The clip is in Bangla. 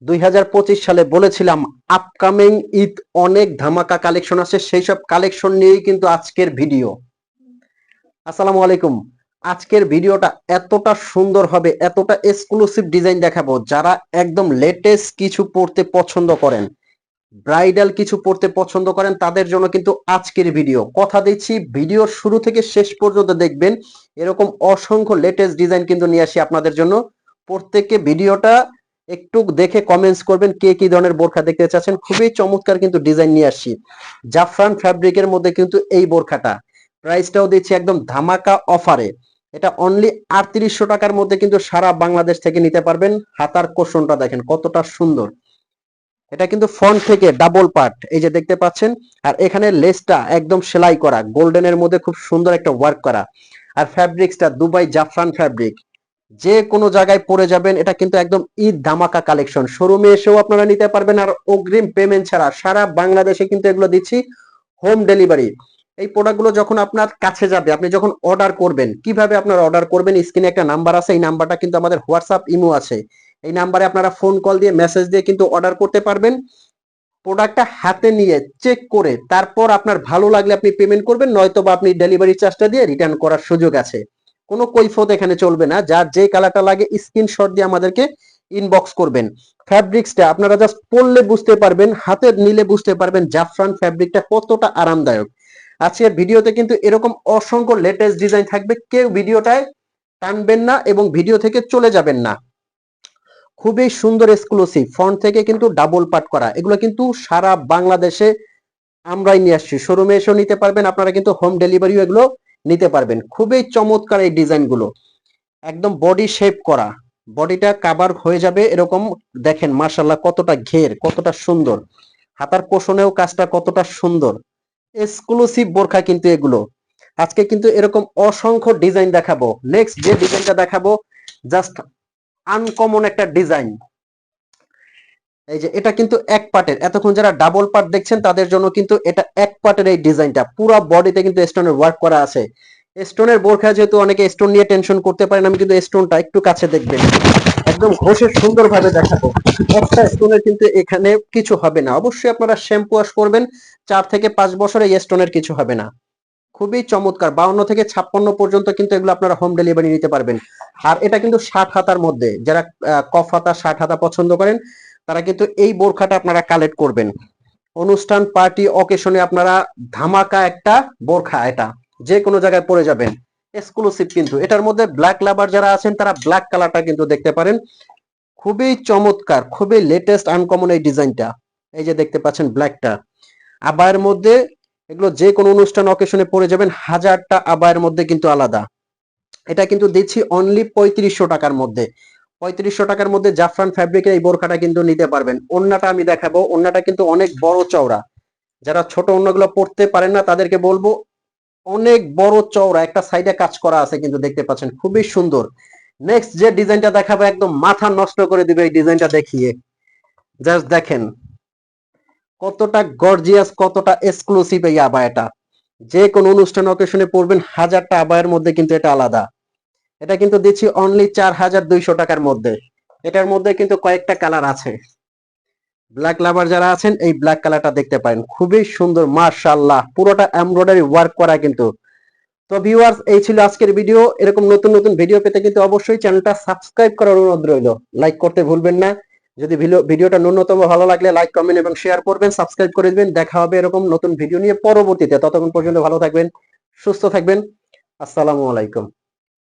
2025 সালে বলেছিলাম আপকামিং ঈদ অনেক ধামাকা কালেকশন আছে, সেই সব কালেকশন নিয়েই কিন্তু আজকের ভিডিও। আসসালামু আলাইকুম। আজকের ভিডিওটা এতটা সুন্দর হবে, এতটা এক্সক্লুসিভ ডিজাইন দেখাবো, যারা একদম লেটেস্ট কিছু পড়তে পছন্দ করেন, ব্রাইডাল কিছু পড়তে পছন্দ করেন, তাদের জন্য কিন্তু আজকের ভিডিও। কথা দিচ্ছি, ভিডিওর শুরু থেকে শেষ পর্যন্ত দেখবেন। এরকম অসংখ্য লেটেস্ট ডিজাইন কিন্তু নিয়ে আসি আপনাদের জন্য। প্রত্যেককে ভিডিওটা একটু দেখে কমেন্টস করবেন কে কি ধরনের বোরখা দেখতে চাচ্ছেন। খুবই চমৎকার কিন্তু ডিজাইন নিয়ে আসছি। জাফরান ফ্যাব্রিকের মধ্যে কিন্তু এই বোরখাটা, প্রাইসটাও দিচ্ছি একদম ধামাকা অফারে। এটা অনলি 3800 টাকার মধ্যে কিন্তু সারা বাংলাদেশ থেকে নিতে পারবেন। হাতার কোশনটা দেখেন কতটা সুন্দর। এটা কিন্তু ফ্রন্ট থেকে ডাবল পার্ট, এই যে দেখতে পাচ্ছেন। আর এখানে লেসটা একদম সেলাই করা, গোল্ডেনের মধ্যে খুব সুন্দর একটা ওয়ার্ক করা। আর ফ্যাব্রিক্সটা দুবাই জাফরান ফ্যাব্রিক, যে কোনো জায়গায় পরে যাবেন। এটা কিন্তু একদম ঈদ ধামাকা কালেকশন। শোরুমে এসেও আপনারা নিতে পারবেন, আর অগ্রিম পেমেন্ট ছাড়া সারা বাংলাদেশে কিন্তু এগুলো দিচ্ছি হোম ডেলিভারি। এই প্রোডাক্টগুলো যখন আপনার কাছে যাবে, আপনি যখন অর্ডার করবেন, কিভাবে আপনারা অর্ডার করবেন, স্ক্রিনে একটা নাম্বার আছে, এই নাম্বারটা কিন্তু আমাদের হোয়াটসঅ্যাপ ইমো আছে। এই নাম্বারে আপনারা ফোন কল দিয়ে মেসেজ দিয়ে কিন্তু অর্ডার করতে পারবেন। প্রোডাক্টটা হাতে নিয়ে চেক করে তারপর আপনার ভালো লাগলে আপনি পেমেন্ট করবেন, নয়তো বা আপনি ডেলিভারি চার্জটা দিয়ে রিটার্ন করার সুযোগ আছে। কোনো কৈফিয়ত এখানে চলবে না। যার যে কালারটা লাগে স্ক্রিনশট দিয়ে আমাদেরকে ইনবক্স করবেন। ফ্যাব্রিক্সটা আপনারা জাস্ট পরলে বুঝতে পারবেন, হাতে নিলে বুঝতে পারবেন জাফরান ফ্যাব্রিকটা কতটা আরামদায়ক। আজকের ভিডিওতে কিন্তু এরকম অসংখ্য লেটেস্ট ডিজাইন থাকবে, কেউ ভিডিওটায় টানবেন না এবং ভিডিও থেকে চলে যাবেন না। খুবই সুন্দর এক্সক্লুসিভ, ফ্রন্ট থেকে কিন্তু ডাবল পার্ট করা। এগুলো কিন্তু সারা বাংলাদেশে আমরাই নিয়ে আসছি। শোরুমে এসেও নিতে পারবেন, আপনারা কিন্তু হোম ডেলিভারিও এগুলো নিতে পারবেন। খুবই চমৎকার এই ডিজাইনগুলো, একদম বডি শেপ করা, বডিটা কাভার হয়ে যাবে এরকম। দেখেন মাশাআল্লাহ কতটা ঘের, কতটা সুন্দর। হাতার কোশনেও কাজটা কতটা সুন্দর। এক্সক্লুসিভ বোরখা কিন্তু এগুলো। আজকে কিন্তু এরকম অসংখ্য ডিজাইন দেখাবো। নেক্সট যে ডিজাইনটা দেখাবো জাস্ট আনকমন একটা ডিজাইন। এই যে এটা কিন্তু এক পার্টের, এতক্ষণ যারা ডাবল পার্ট দেখছেন তাদের জন্য কিন্তু এটা এক পার্টের। এই ডিজাইনটা পুরো বডিতে কিন্তু স্টোনের ওয়ার্ক করা আছে। স্টোনের বোরখা যেহেতু অনেকে স্টোন নিয়ে টেনশন করতে পারেন, আমি কিন্তু স্টোনটা একটু কাছে দেখবেন, একদম ঘষে সুন্দরভাবে দেখাবো। একটা স্টোনের কিন্তু এখানে কিছু হবে না। অবশ্যই আপনারা শ্যাম্পু ওয়াশ করবেন, 4 থেকে 5 বছরে এই স্টোনের কিছু হবে না। খুবই চমৎকার। 52 থেকে 56 পর্যন্ত কিন্তু এগুলো আপনারা হোম ডেলিভারি নিতে পারবেন। আর এটা কিন্তু 60 হাতার মধ্যে, যারা কফ হাতা 60 হাতা পছন্দ করেন তারা কিন্তু এই বোরখাটা আপনারা কালেক্ট করবেন। অনুষ্ঠান পার্টি অকেশনে আপনারা ধামাকা একটা বোরখা, এটা যে কোনো জায়গায় পরে যাবেন। এক্সক্লুসিভ কিন্তু এটার মধ্যে ব্ল্যাক লাভার যারা আছেন তারা ব্ল্যাক কালারটা কিন্তু দেখতে পারেন। খুবই চমৎকার, খুবই লেটেস্ট আনকমন এই ডিজাইনটা। এই যে দেখতে পাচ্ছেন ব্ল্যাকটা আবায়ের মধ্যে। এগুলো যে কোনো অনুষ্ঠান অকেশনে পরে যাবেন। হাজারটা আবায়ের মধ্যে কিন্তু আলাদা। এটা কিন্তু দিচ্ছি অনলি 3500 টাকার মধ্যে। 3500 টাকার মধ্যে জাফরান ফ্যাব্রিকের এই বোরখাটা কিন্তু নিতে পারবেন। ওন্নাটা আমি দেখাবো, ওন্নাটা কিন্তু অনেক বড় চওড়া। যারা ছোট ওন্নাগুলো পড়তে পারেন না তাদেরকে বলবো, অনেক বড় চওড়া, একটা সাইডে কাজ করা আছে কিন্তু দেখতে পাচ্ছেন, খুবই সুন্দর। নেক্সট যে ডিজাইনটা দেখাবো একদম মাথা নষ্ট করে দিবে এই ডিজাইনটা দেখিয়ে। জাস্ট দেখেন কতটা গর্জিয়াস, কতটা এক্সক্লুসিভ এই আবায়াটা। যে কোনো অনুষ্ঠান অকেশনে পরবেন, হাজারটা আবায়ের মধ্যে কিন্তু এটা আলাদা। এটা কিন্তু দিচ্ছি অনলি 4200 টাকার মধ্যে। এটার মধ্যে কিন্তু কয়েকটা কালার আছে। ব্ল্যাক লাভার যারা আছেন এই ব্ল্যাক কালারটা দেখতে পারেন, খুবই সুন্দর মাশাআল্লাহ, পুরোটা এমব্রয়ডারি ওয়ার্ক করা কিন্তু। তো ভিউয়ার্স, এই ছিল আজকের ভিডিও। এরকম নতুন নতুন ভিডিও পেতে কিন্তু অবশ্যই চ্যানেলটা সাবস্ক্রাইব করার অনুরোধ রইল। লাইক করতে ভুলবেন না। যদি ভিডিওটা ন্যূনতম ভালো লাগলে লাইক, কমেন্ট এবং শেয়ার করবেন, সাবস্ক্রাইব করে দিবেন। দেখা হবে এরকম নতুন ভিডিও নিয়ে পরবর্তীতে। ততক্ষণ পর্যন্ত ভালো থাকবেন, সুস্থ থাকবেন। আসসালামু আলাইকুম।